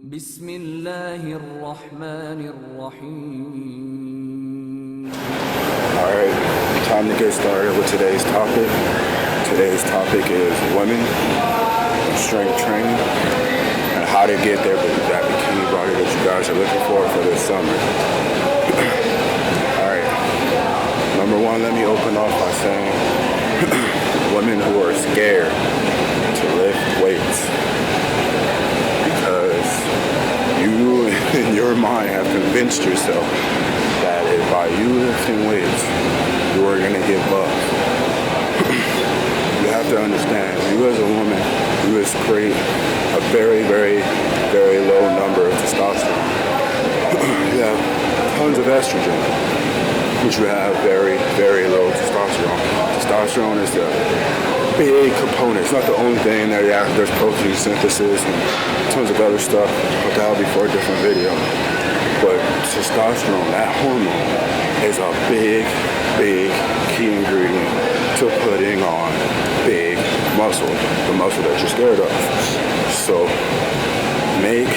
بسم الله الرحمن الرحيم. Alright, time to get started with today's topic. Today's topic is women, strength training, and how to get there with that bikini body that you guys are looking for this summer. Alright, number one, let me open off by saying women who are scared to lift weights. Because you, in your mind, have convinced yourself that if by you lifting weights, you are going to get buff. You have to understand, you as a woman, you excrete a very, very, very low number of testosterone. You have tons of estrogen, but you have very, very low testosterone. Testosterone is the big component. It's not the only thing that there's protein synthesis and tons of other stuff, but that'll be for a different video. But testosterone, that hormone, is a big, big key ingredient to putting on big muscle, the muscle that you're scared of. So make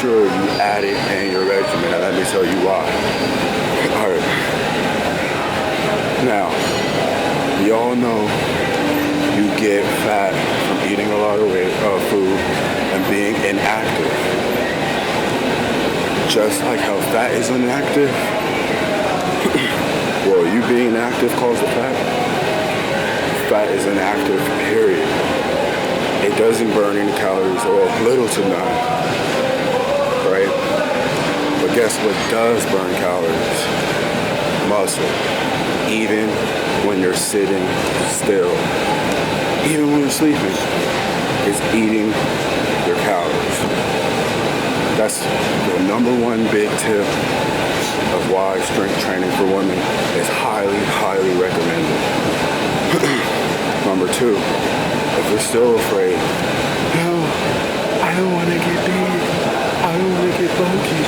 sure you add it in your regimen, and let me tell you why. Alright. Now, we all know you get fat from eating a lot of food and being inactive. Just like how fat is inactive, well, you being active causes the fat. Fat is inactive, period. It doesn't burn any calories, or little to none, right? But guess what does burn calories? Muscle. Even when you're sitting still. Even when you're sleeping, it's eating your calories. That's the number one big tip of why strength training for women is highly, highly recommended. Number two, if you're still afraid, no, I don't want to get big, I don't want to get bulky.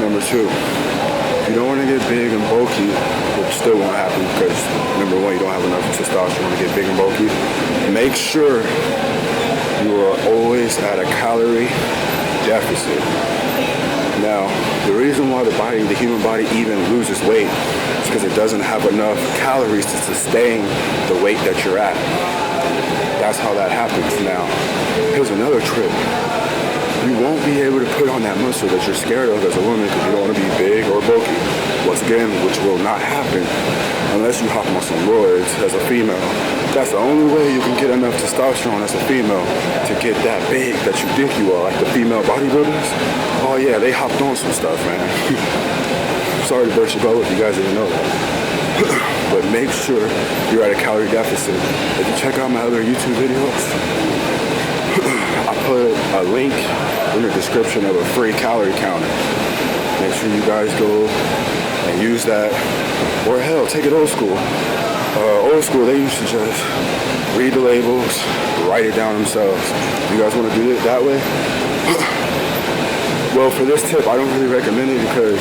Number two, you don't want to get big and bulky, which still won't happen because, number one, you don't have enough testosterone to get big and bulky. Make sure you are always at a calorie deficit. Now, the reason why the human body even loses weight is because it doesn't have enough calories to sustain the weight that you're at. That's how that happens. Now, here's another trick. You won't be able to put on that muscle that you're scared of as a woman because you don't want to be big or bulky. Once again, which will not happen unless you hop on some roids as a female. That's the only way you can get enough testosterone as a female to get that big that you think you are, like the female bodybuilders. Oh yeah, they hopped on some stuff, man. Sorry to burst your bubble if you guys didn't know that. But make sure you're at a calorie deficit. If you check out my other YouTube videos, I put a link in the description of a free calorie counter. Make sure you guys go and use that. Or hell, take it old school. Old school, they used to just read the labels, write it down themselves. You guys want to do it that way? Well, for this tip, I don't really recommend it because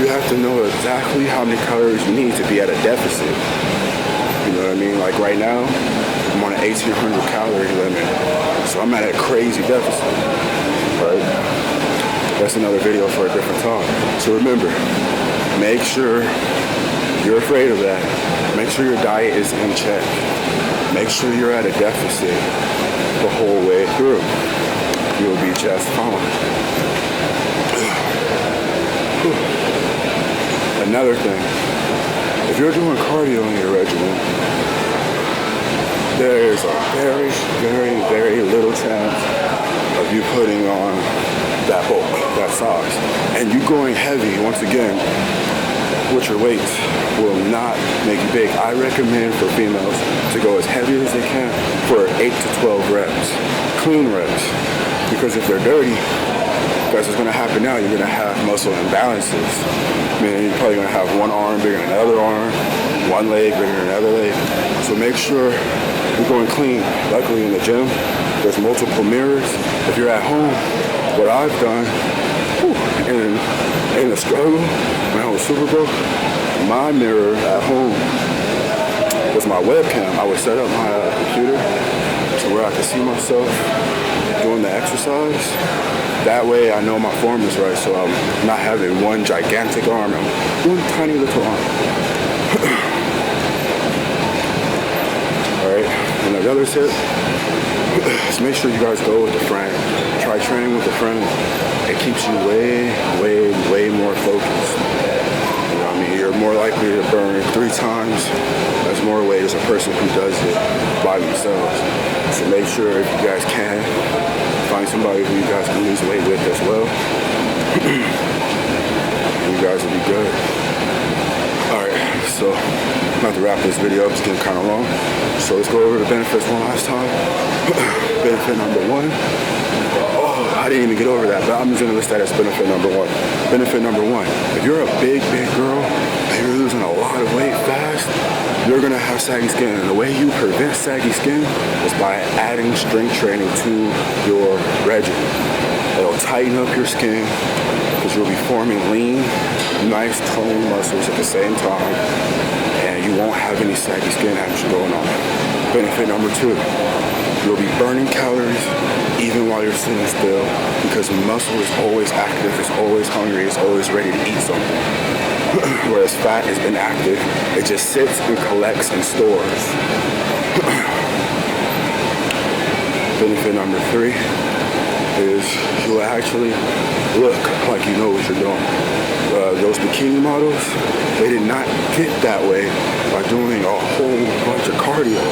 you have to know exactly how many calories you need to be at a deficit. You know what I mean? Like right now, I'm on an 1,800 calorie limit. So I'm at a crazy deficit, right? That's another video for a different time. So remember, make sure you're afraid of that. Make sure your diet is in check. Make sure you're at a deficit the whole way through. You'll be just fine. Another thing, if you're doing cardio in your regimen, there is a very, very, very little chance of you putting on that bulk, that size. And you going heavy, once again, with your weights will not make you big. I recommend for females to go as heavy as they can for 8 to 12 reps, clean reps. Because if they're dirty, that's what's going to happen now. You're going to have muscle imbalances. I mean, you're probably going to have one arm bigger than another arm, one leg bigger than another leg. So make sure you're going clean. Luckily in the gym, there's multiple mirrors. If you're at home, what I've done in the struggle, when I was super broke, my mirror at home was my webcam. I would set up my computer to where I could see myself doing exercise. That way I know my form is right, so I'm not having one gigantic arm and one tiny little arm. Alright, and the other tip is make sure you guys go with a friend. Try training with a friend. It keeps you way more focused. You know what I mean? You're more likely to burn 3 times as more weight as a person who does it by themselves. So make sure if you guys can, find somebody who you guys can lose weight with as well. And you guys will be good. Alright, so I'm about to wrap this video up. It's getting kind of long. So let's go over the benefits one last time. Benefit number 1. I didn't even get over that, but I'm just gonna list that as benefit number 1. Benefit number 1, if you're a big girl and you're losing a lot of weight fast, you're gonna have saggy skin. And the way you prevent saggy skin is by adding strength training to your regimen. It'll tighten up your skin because you'll be forming lean, nice toned muscles at the same time, and you won't have any saggy skin action going on. Benefit number 2, you'll be burning calories even while you're sitting still because muscle is always active, it's always hungry, it's always ready to eat something. Whereas fat is inactive, it just sits and collects and stores. Benefit number 3 is you'll actually look like you know what you're doing. Those bikini models, they did not get that way by doing a whole bunch of cardio.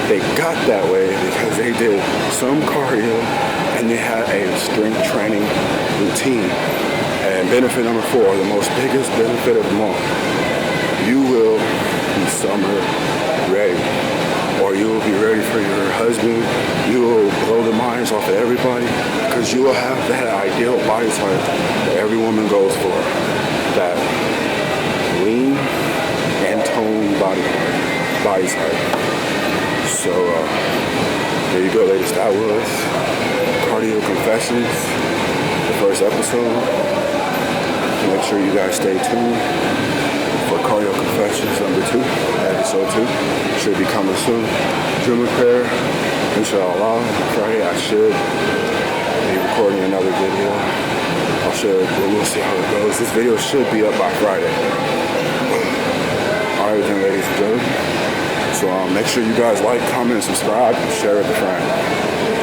They got that way because they did some cardio and they had a strength training routine. And benefit number 4, the most biggest benefit of them all, you will be summer ready. Or you will be ready for your husband. You will blow the minds off of everybody because you will have that ideal body type that every woman goes for. That lean and toned body type. So there you go, ladies. That was Cardio Confessions, the first episode. Make sure you guys stay tuned for Cardio Confessions number 2, episode 2. Should be coming soon. Dream of prayer, inshallah. Friday I should be recording another video. We'll see how it goes. This video should be up by Friday. Alright then, ladies and gentlemen. So make sure you guys like, comment, and subscribe, and share with a friend.